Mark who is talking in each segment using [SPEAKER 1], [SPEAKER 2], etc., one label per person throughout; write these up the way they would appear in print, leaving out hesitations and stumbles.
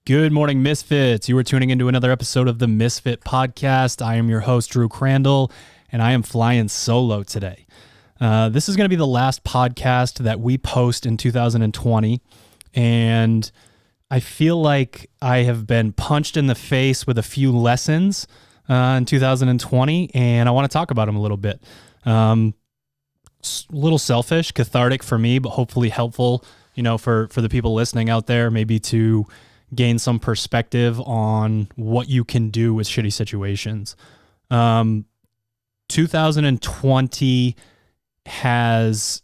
[SPEAKER 1] Good morning, Misfits. You are tuning into another episode of the Misfit Podcast. I am your host, Drew Crandall, and I am flying solo today. This is going to be the last podcast that we post in 2020, and I feel like I have been punched in the face with a few lessons in 2020, and I want to talk about them a little bit. It's a little selfish, cathartic for me, but hopefully helpful, for the people listening out there, maybe to gain some perspective on what you can do with shitty situations. 2020 has,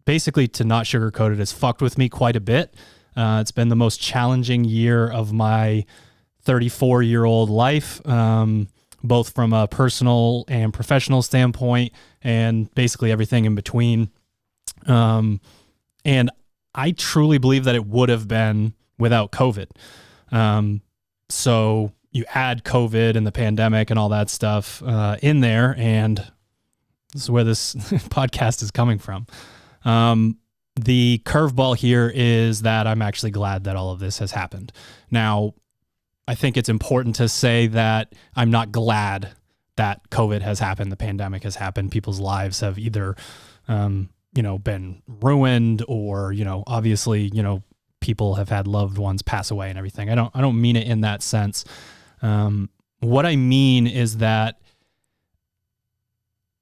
[SPEAKER 1] basically, to not sugarcoat it, has fucked with me quite a bit. It's been the most challenging year of my 34-year-old life, both from a personal and professional standpoint, and basically everything in between. And I truly believe that it would have been without COVID. So you add COVID and the pandemic and all that stuff in there, and this is where this podcast is coming from. The curveball here is that I'm actually glad that all of this has happened. Now, I think it's important to say that I'm not glad that COVID has happened, the pandemic has happened. People's lives have either, been ruined or, obviously, people have had loved ones pass away and everything. I don't mean it in that sense. What I mean is that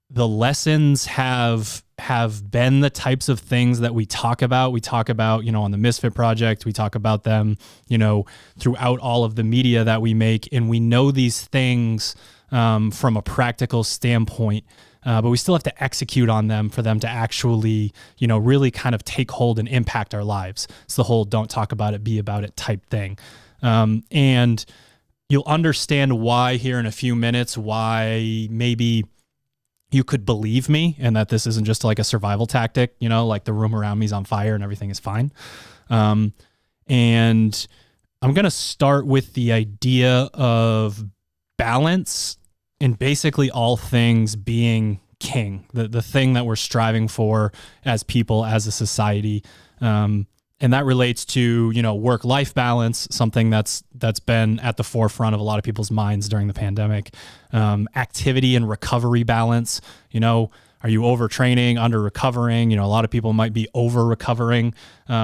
[SPEAKER 1] the lessons have been the types of things that we talk about. We talk about, on the Misfit Project, we talk about them, throughout all of the media that we make. And we know these things from a practical standpoint, but we still have to execute on them for them to actually, really kind of take hold and impact our lives. It's the whole don't talk about it, be about it type thing. And you'll understand why here in a few minutes, why maybe you could believe me and that this isn't just like a survival tactic, like the room around me is on fire and everything is fine. And I'm going to start with the idea of balance and basically all things being king, the thing that we're striving for as people, as a society. And that relates to, work-life balance, something that's been at the forefront of a lot of people's minds during the pandemic. Activity and recovery balance, are you overtraining, under-recovering? A lot of people might be over-recovering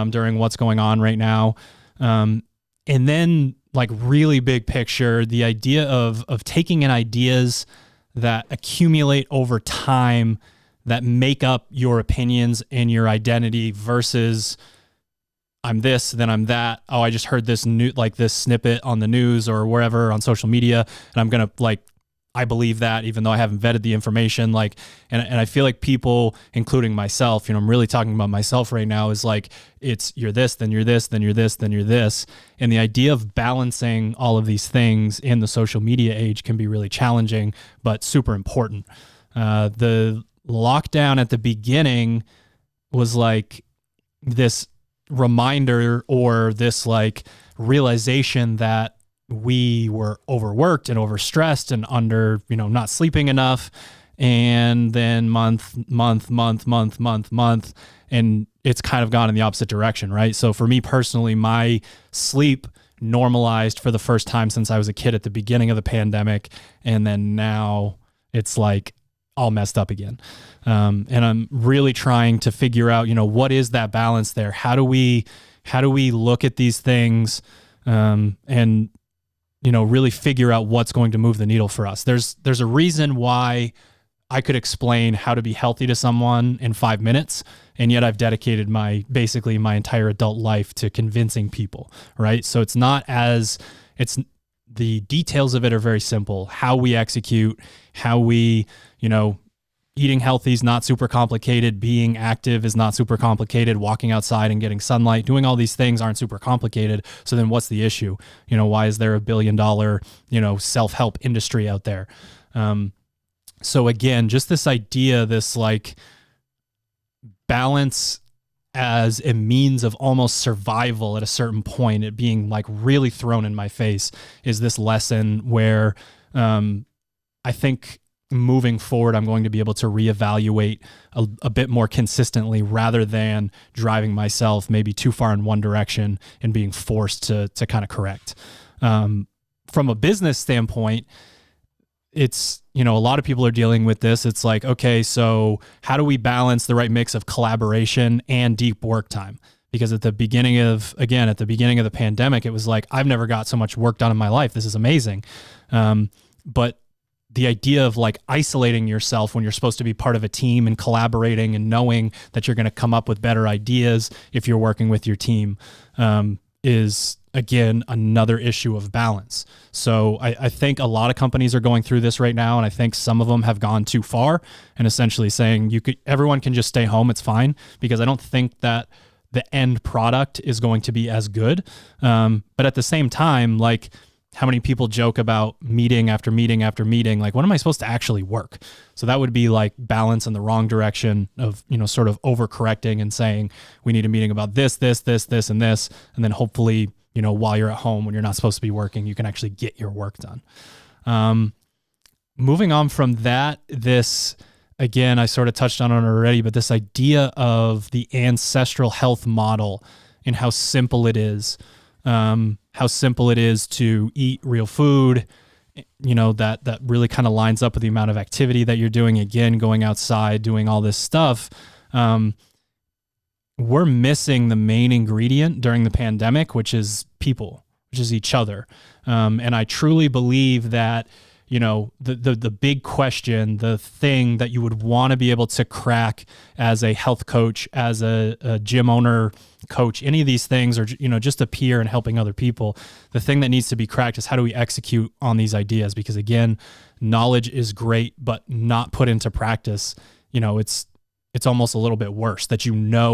[SPEAKER 1] during what's going on right now. And then, like, really big picture, the idea of taking in ideas that accumulate over time that make up your opinions and your identity versus I'm this, then I'm that. Oh, I just heard this this snippet on the news or wherever on social media, and I'm going to I believe that even though I haven't vetted the information, and I feel like people, including myself, I'm really talking about myself right now, is it's you're this, then you're this, then you're this, then you're this. And the idea of balancing all of these things in the social media age can be really challenging, but super important. The lockdown at the beginning was this reminder or this realization that we were overworked and overstressed and under, not sleeping enough. And then month, and it's kind of gone in the opposite direction, right? So for me personally, my sleep normalized for the first time since I was a kid at the beginning of the pandemic. And then now it's all messed up again. And I'm really trying to figure out, what is that balance there? How do we look at these things, and really figure out what's going to move the needle for us. There's a reason why I could explain how to be healthy to someone in 5 minutes, and yet I've dedicated basically my entire adult life to convincing people, right? So it's the details of it are very simple. How we execute, how we, eating healthy is not super complicated. Being active is not super complicated. Walking outside and getting sunlight, doing all these things aren't super complicated. So then what's the issue? Why is there $1 billion, self-help industry out there? So again, just this idea, this balance as a means of almost survival at a certain point, it being really thrown in my face, is this lesson where I think moving forward, I'm going to be able to reevaluate a bit more consistently rather than driving myself maybe too far in one direction and being forced to kind of correct. From a business standpoint, it's, a lot of people are dealing with this. It's like, okay, so how do we balance the right mix of collaboration and deep work time? Because at the beginning of the pandemic, it was like, I've never got so much work done in my life. This is amazing. But the idea of like isolating yourself when you're supposed to be part of a team and collaborating and knowing that you're going to come up with better ideas if you're working with your team, is again, another issue of balance. So I think a lot of companies are going through this right now. And I think some of them have gone too far and essentially saying everyone can just stay home. It's fine, because I don't think that the end product is going to be as good. But at the same time, like, how many people joke about meeting after meeting after meeting? Like, when am I supposed to actually work? So that would be like balance in the wrong direction of, sort of overcorrecting and saying, we need a meeting about this, and this. And then hopefully, while you're at home, when you're not supposed to be working, you can actually get your work done. Moving on from that, this, again, I sort of touched on it already, but this idea of the ancestral health model and how simple it is to eat real food, that really kind of lines up with the amount of activity that you're doing. Again, going outside, doing all this stuff. We're missing the main ingredient during the pandemic, which is people, which is each other. And I truly believe that, the big question, the thing that you would want to be able to crack as a health coach, as a gym owner, coach, any of these things, or, just a peer and helping other people, the thing that needs to be cracked is how do we execute on these ideas? Because again, knowledge is great, but not put into practice, it's almost a little bit worse, that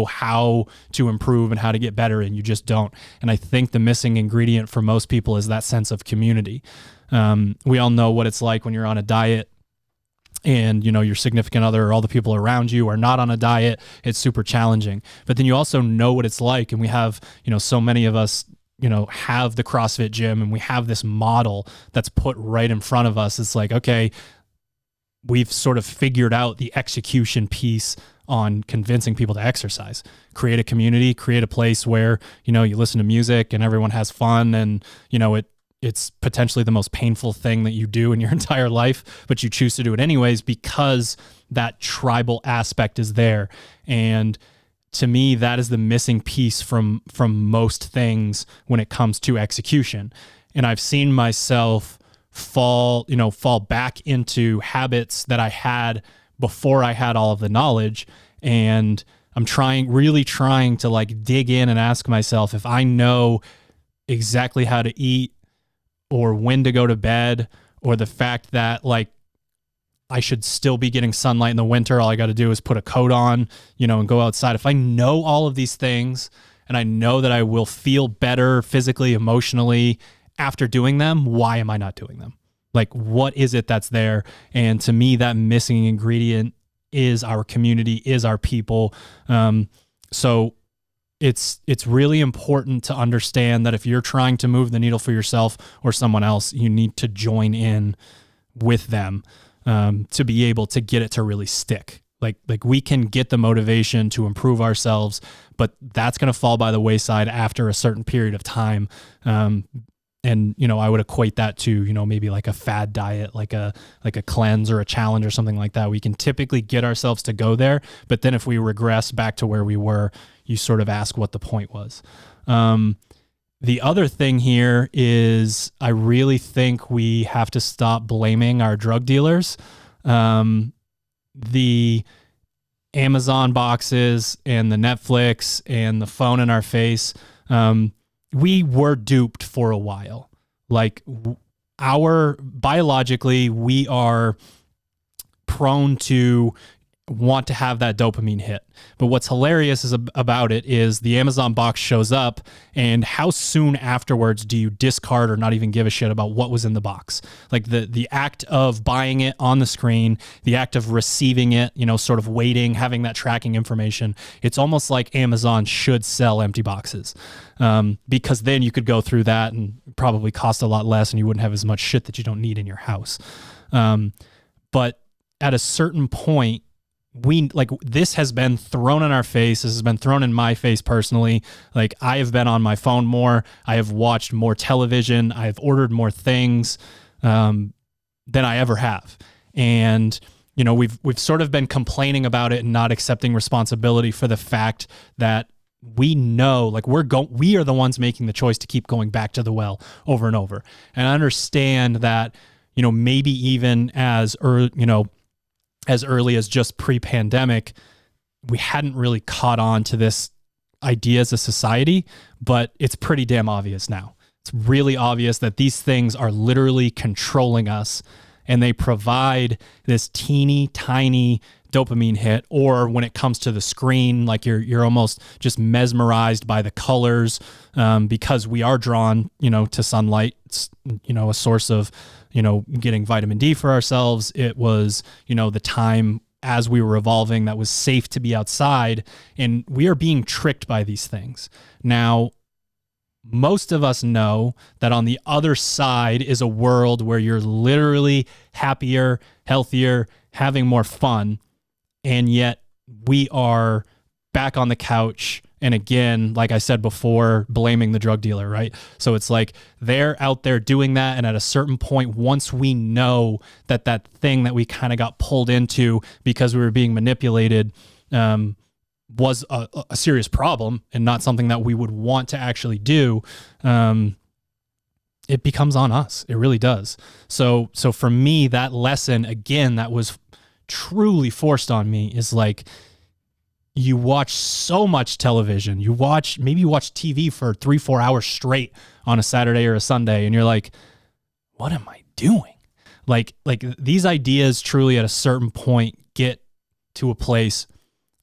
[SPEAKER 1] how to improve and how to get better, and you just don't. And I think the missing ingredient for most people is that sense of community. We all know what it's like when you're on a diet and, your significant other or all the people around you are not on a diet. It's super challenging. But then you also know what it's like. And we have, so many of us, have the CrossFit gym, and we have this model that's put right in front of us. It's like, okay, we've sort of figured out the execution piece on convincing people to exercise, create a community, create a place where, you listen to music and everyone has fun, and, it's potentially the most painful thing that you do in your entire life, but you choose to do it anyways because that tribal aspect is there. And to me, that is the missing piece from most things when it comes to execution. And I've seen myself fall back into habits that I had before I had all of the knowledge. And I'm really trying to like dig in and ask myself, if I know exactly how to eat, or when to go to bed, or the fact that like I should still be getting sunlight in the winter, all I got to do is put a coat on, and go outside. If I know all of these things, and I know that I will feel better physically, emotionally after doing them, why am I not doing them? Like, what is it that's there? And to me, that missing ingredient is our community, is our people. So it's really important to understand that if you're trying to move the needle for yourself or someone else, you need to join in with them to be able to get it to really stick. Like we can get the motivation to improve ourselves, but that's going to fall by the wayside after a certain period of time. And, I would equate that to, maybe like a fad diet, like a cleanse or a challenge or something like that. We can typically get ourselves to go there, but then if we regress back to where we were, you sort of ask what the point was. The other thing here is I really think we have to stop blaming our drug dealers. The Amazon boxes and the Netflix and the phone in our face, we were duped for a while. Like biologically, we are prone to want to have that dopamine hit. But what's hilarious about it is the Amazon box shows up, and how soon afterwards do you discard or not even give a shit about what was in the box? Like the act of buying it on the screen, the act of receiving it, sort of waiting, having that tracking information. It's almost like Amazon should sell empty boxes, because then you could go through that and probably cost a lot less, and you wouldn't have as much shit that you don't need in your house. But at a certain point, this has been thrown in our face. This has been thrown in my face personally. Like, I have been on my phone more. I have watched more television. I have ordered more things than I ever have. And, you know, we've sort of been complaining about it and not accepting responsibility for the fact that we know, like, we are the ones making the choice to keep going back to the well over and over. And I understand that, you know, maybe even as early as just pre-pandemic, we hadn't really caught on to this idea as a society, but it's pretty damn obvious now. It's really obvious that these things are literally controlling us, and they provide this teeny tiny dopamine hit, or when it comes to the screen, like you're almost just mesmerized by the colors, because we are drawn, you know, to sunlight. It's, you know, a source of, you know, getting vitamin D for ourselves. It was, you know, the time as we were evolving that was safe to be outside, and we are being tricked by these things. Now, most of us know that on the other side is a world where you're literally happier, healthier, having more fun, and yet we are back on the couch. And again, like I said before, blaming the drug dealer, right? So it's like they're out there doing that. And at a certain point, once we know that that thing that we kind of got pulled into because we were being manipulated was a serious problem and not something that we would want to actually do, it becomes on us. It really does. So for me, that lesson, again, that was truly forced on me is like, you watch so much television. Maybe you watch TV for 3-4 hours straight on a Saturday or a Sunday, and you're like, what am I doing? Like these ideas truly at a certain point get to a place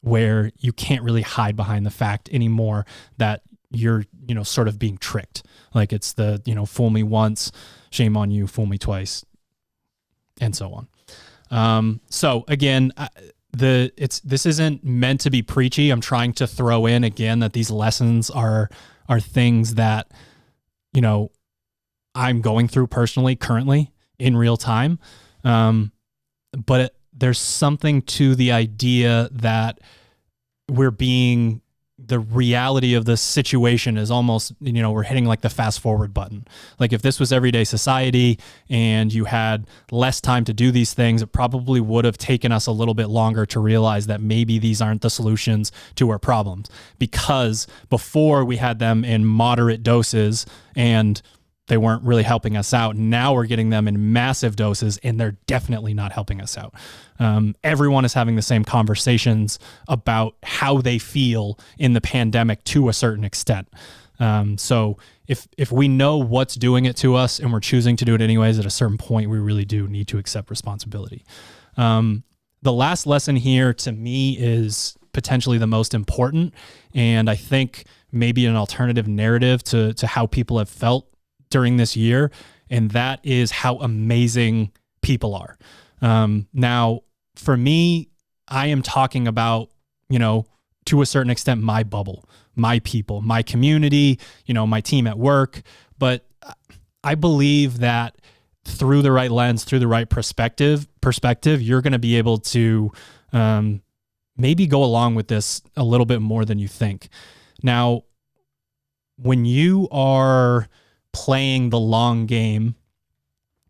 [SPEAKER 1] where you can't really hide behind the fact anymore that you're, you know, sort of being tricked. Like it's the, you know, fool me once, shame on you, fool me twice, and so on. So again, this isn't meant to be preachy. I'm trying to throw in again that these lessons are things that, you know, I'm going through personally, currently in real time. But there's something to the idea that the reality of the situation is almost, you know, we're hitting like the fast forward button. Like if this was everyday society and you had less time to do these things, it probably would have taken us a little bit longer to realize that maybe these aren't the solutions to our problems, because before we had them in moderate doses and they weren't really helping us out. Now we're getting them in massive doses and they're definitely not helping us out. Everyone is having the same conversations about how they feel in the pandemic to a certain extent. So if we know what's doing it to us and we're choosing to do it anyways, at a certain point, we really do need to accept responsibility. The last lesson here to me is potentially the most important, and I think maybe an alternative narrative to how people have felt during this year, and that is how amazing people are. Now, for me, I am talking about, you know, to a certain extent, my bubble, my people, my community, you know, my team at work. But I believe that through the right lens, through the right perspective, you're going to be able to maybe go along with this a little bit more than you think. Now, when you are playing the long game,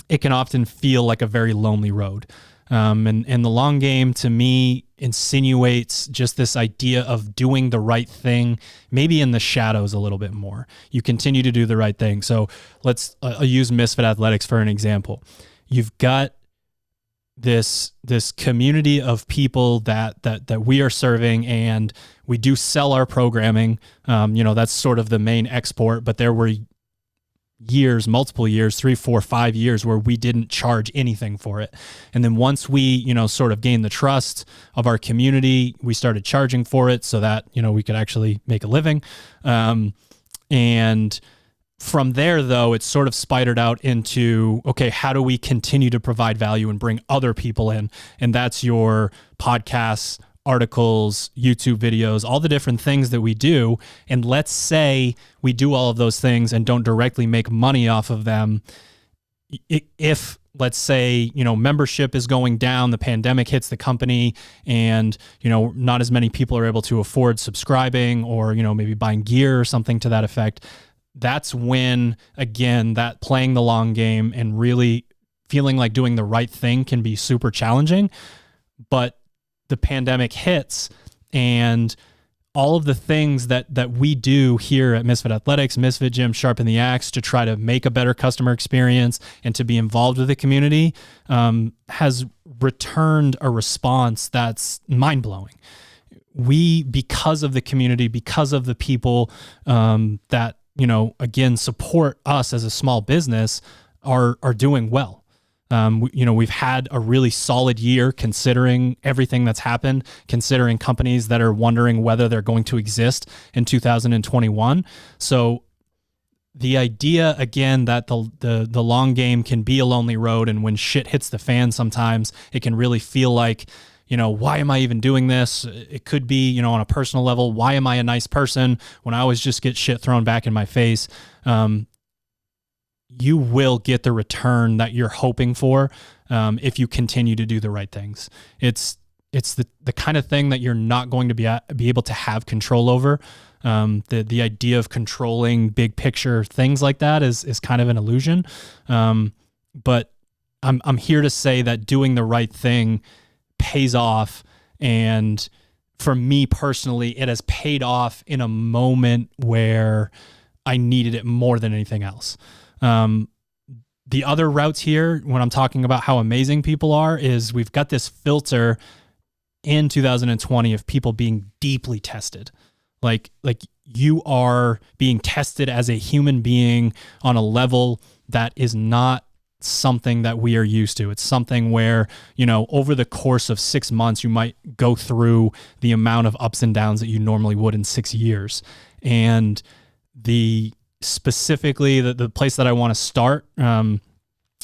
[SPEAKER 1] it can often feel like a very lonely road. And the long game to me insinuates just this idea of doing the right thing, maybe in the shadows a little bit more. You continue to do the right thing. So let's use Misfit Athletics for an example. You've got this community of people that we are serving, and we do sell our programming. You know, that's sort of the main export, but there were multiple years, 3, 4, 5 years where we didn't charge anything for it. And then once we, you know, sort of gained the trust of our community, we started charging for it so that, you know, we could actually make a living. And from there, though, it sort of spidered out into, okay, how do we continue to provide value and bring other people in? And that's your podcasts, articles, YouTube videos, all the different things that we do. And let's say we do all of those things and don't directly make money off of them. if let's say, membership is going down, the pandemic hits the company, and, not as many people are able to afford subscribing or, maybe buying gear or something to that effect, that's when, again, that playing the long game and really feeling like doing the right thing can be super challenging. But the pandemic hits, and all of the things that we do here at Misfit Athletics, Misfit Gym, Sharpen the Axe, to try to make a better customer experience and to be involved with the community, has returned a response that's mind-blowing. We, because of the community, because of the people that, again, support us as a small business, are doing well. We've had a really solid year considering everything that's happened, considering companies that are wondering whether they're going to exist in 2021. So the idea, again, that the long game can be a lonely road, and when shit hits the fan, sometimes it can really feel like, why am I even doing this? It could be, on a personal level, why am I a nice person when I always just get shit thrown back in my face? You will get the return that you're hoping for if you continue to do the right things. It's the kind of thing that you're not going to be able to have control over. The idea of controlling big picture things like that is kind of an illusion. But I'm here to say that doing the right thing pays off, and for me personally, it has paid off in a moment where I needed it more than anything else. The other routes here, when I'm talking about how amazing people are, is we've got this filter in 2020 of people being deeply tested. Like you are being tested as a human being on a level that is not something that we are used to. It's something where, over the course of 6 months, you might go through the amount of ups and downs that you normally would in 6 years. And specifically the place that I want to start, and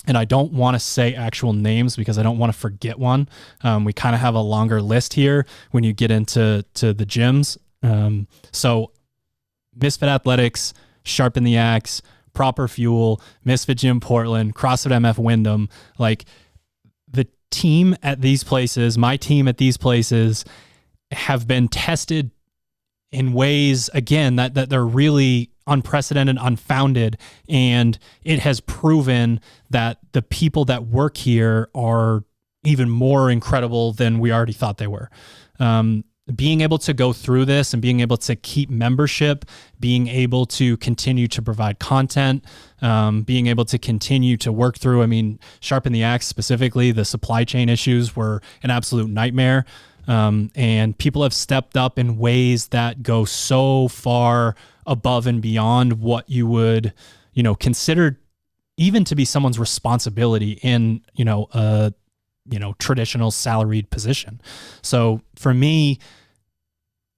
[SPEAKER 1] I don't want to say actual names because I don't want to forget one. We kind of have a longer list here when you get into the gyms. So Misfit Athletics, Sharpen the Axe, Proper Fuel, Misfit Gym Portland, CrossFit MF Wyndham, like the team at these places, my team at these places have been tested in ways, again, that they're really unprecedented, unfounded, and it has proven that the people that work here are even more incredible than we already thought they were. Being able to go through this and being able to keep membership, being able to continue to provide content, being able to continue to work through, Sharpen the Axe specifically, the supply chain issues were an absolute nightmare. And people have stepped up in ways that go so far above and beyond what you would, consider even to be someone's responsibility in, a traditional salaried position. So for me,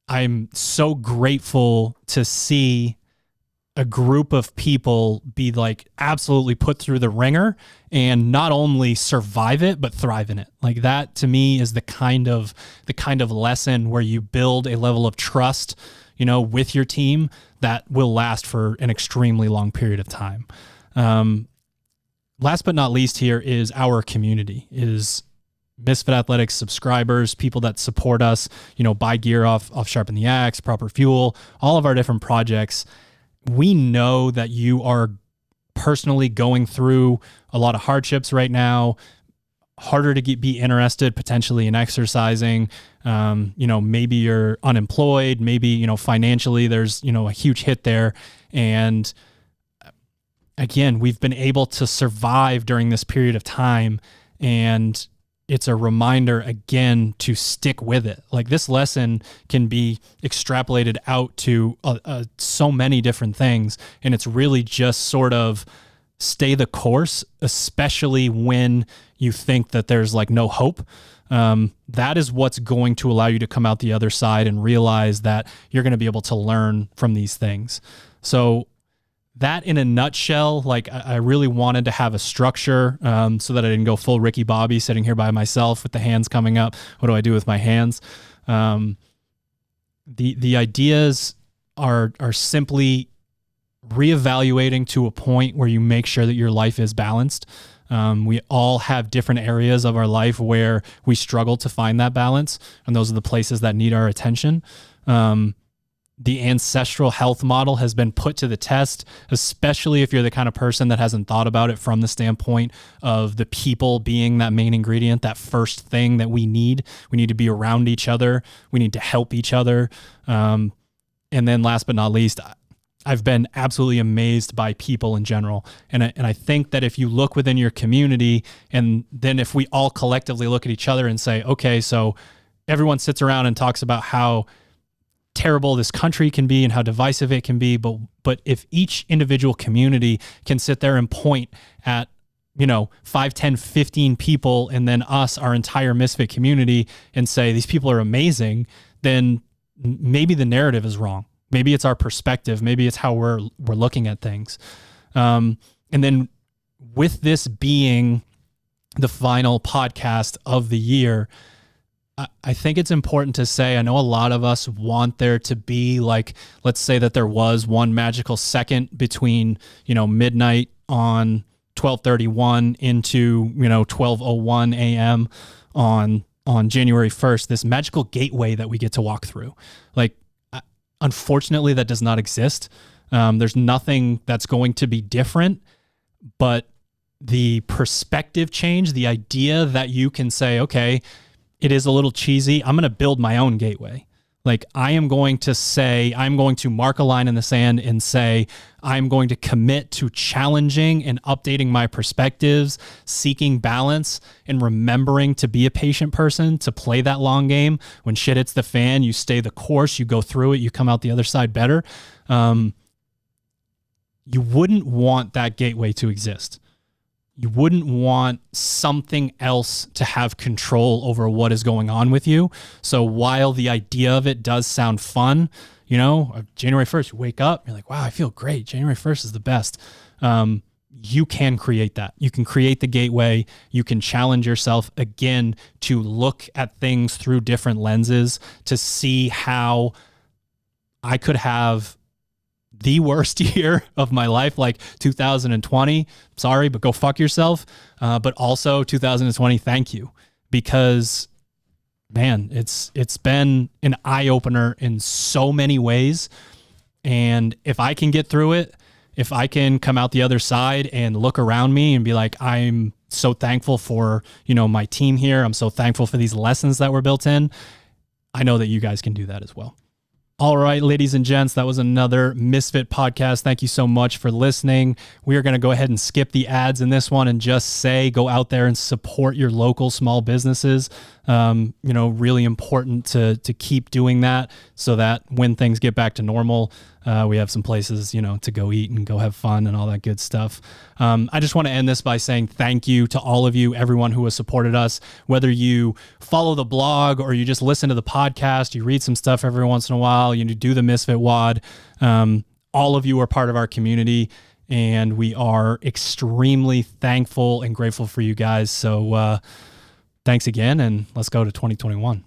[SPEAKER 1] I'm so grateful to see a group of people be like absolutely put through the ringer and not only survive it, but thrive in it. Like that to me is the kind of lesson where you build a level of trust, with your team that will last for an extremely long period of time. Last but not least here is our community, is Misfit Athletics subscribers, people that support us, buy gear off Sharpen the Axe, Proper Fuel, all of our different projects. We know that you are personally going through a lot of hardships right now, harder to be interested potentially in exercising. Maybe you're unemployed, maybe, financially there's, a huge hit there. And again, we've been able to survive during this period of time, and it's a reminder again to stick with it. Like this lesson can be extrapolated out to so many different things. And it's really just sort of stay the course, especially when you think that there's like no hope. That is what's going to allow you to come out the other side and realize that you're going to be able to learn from these things. So that in a nutshell, like I really wanted to have a structure so that I didn't go full Ricky Bobby sitting here by myself with the hands coming up. What do I do with my hands? The ideas are simply reevaluating to a point where you make sure that your life is balanced. We all have different areas of our life where we struggle to find that balance, and those are the places that need our attention. The ancestral health model has been put to the test, especially if you're the kind of person that hasn't thought about it from the standpoint of the people being that main ingredient, that first thing that we need. We need to be around each other. We need to help each other. And then last but not least, I've been absolutely amazed by people in general. And I think that if you look within your community, and then if we all collectively look at each other and say, okay, so everyone sits around and talks about how terrible this country can be and how divisive it can be. But if each individual community can sit there and point at, 5, 10, 15 people, and then us, our entire Misfit community, and say, these people are amazing, then maybe the narrative is wrong. Maybe it's our perspective. Maybe it's how we're looking at things. And then with this being the final podcast of the year, I think it's important to say, I know a lot of us want there to be, like, let's say that there was one magical second between, midnight on 12/31 into, 12:01 a.m. on January 1st, this magical gateway that we get to walk through. Like, unfortunately, that does not exist. There's nothing that's going to be different, but the perspective change, the idea that you can say, okay, it is a little cheesy, I'm going to build my own gateway. Like, I'm going to mark a line in the sand and say, I'm going to commit to challenging and updating my perspectives, seeking balance, and remembering to be a patient person, to play that long game. When shit hits the fan, you stay the course, you go through it, you come out the other side better. You wouldn't want that gateway to exist. You wouldn't want something else to have control over what is going on with you. So while the idea of it does sound fun, January 1st, you wake up, you're like, wow, I feel great. January 1st is the best. You can create that. You can create the gateway. You can challenge yourself again to look at things through different lenses, to see how I could have the worst year of my life, like 2020, sorry, but go fuck yourself. But also 2020, thank you. Because, man, it's been an eye-opener in so many ways. And if I can get through it, if I can come out the other side and look around me and be like, I'm so thankful for, my team here. I'm so thankful for these lessons that were built in. I know that you guys can do that as well. All right, ladies and gents, that was another Misfit podcast. Thank you so much for listening. We are going to go ahead and skip the ads in this one and just say, go out there and support your local small businesses. Really important to keep doing that so that when things get back to normal, we have some places, to go eat and go have fun and all that good stuff. I just want to end this by saying thank you to all of you, everyone who has supported us, whether you follow the blog or you just listen to the podcast, you read some stuff every once in a while, you do the Misfit WOD. All of you are part of our community, and we are extremely thankful and grateful for you guys. So thanks again, and let's go to 2021.